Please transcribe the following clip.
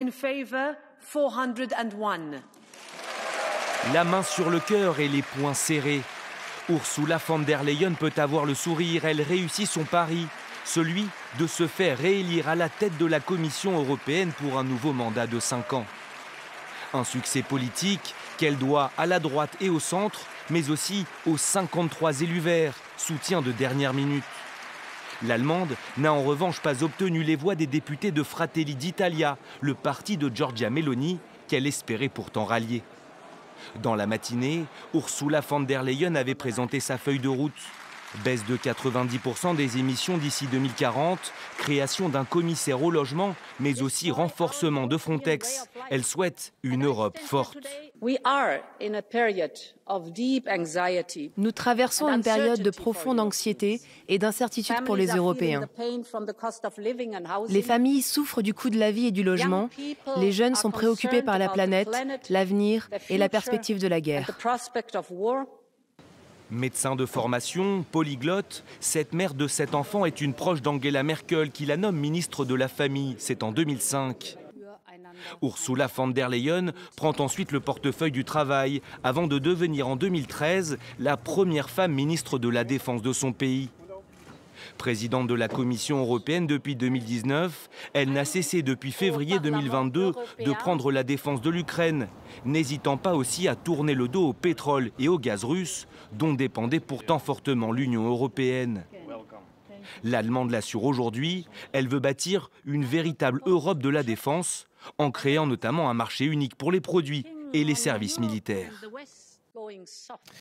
In favor, 401. La main sur le cœur et les poings serrés. Ursula von der Leyen peut avoir le sourire, elle réussit son pari, celui de se faire réélire à la tête de la Commission européenne pour un nouveau mandat de 5 ans. Un succès politique qu'elle doit à la droite et au centre, mais aussi aux 53 élus verts, soutien de dernière minute. L'Allemande n'a en revanche pas obtenu les voix des députés de Fratelli d'Italia, le parti de Giorgia Meloni, qu'elle espérait pourtant rallier. Dans la matinée, Ursula von der Leyen avait présenté sa feuille de route. Baisse de 90% des émissions d'ici 2040, création d'un commissaire au logement, mais aussi renforcement de Frontex. Elle souhaite une Europe forte. Nous traversons une période de profonde anxiété et d'incertitude pour les Européens. Les familles souffrent du coût de la vie et du logement. Les jeunes sont préoccupés par la planète, l'avenir et la perspective de la guerre. Médecin de formation, polyglotte, cette mère de 7 enfants est une proche d'Angela Merkel qui la nomme ministre de la Famille. C'est en 2005. Ursula von der Leyen prend ensuite le portefeuille du travail avant de devenir en 2013 la première femme ministre de la Défense de son pays. Présidente de la Commission européenne depuis 2019, elle n'a cessé depuis février 2022 de prendre la défense de l'Ukraine, n'hésitant pas aussi à tourner le dos au pétrole et au gaz russe, dont dépendait pourtant fortement l'Union européenne. L'Allemande l'assure aujourd'hui, elle veut bâtir une véritable Europe de la défense, en créant notamment un marché unique pour les produits et les services militaires.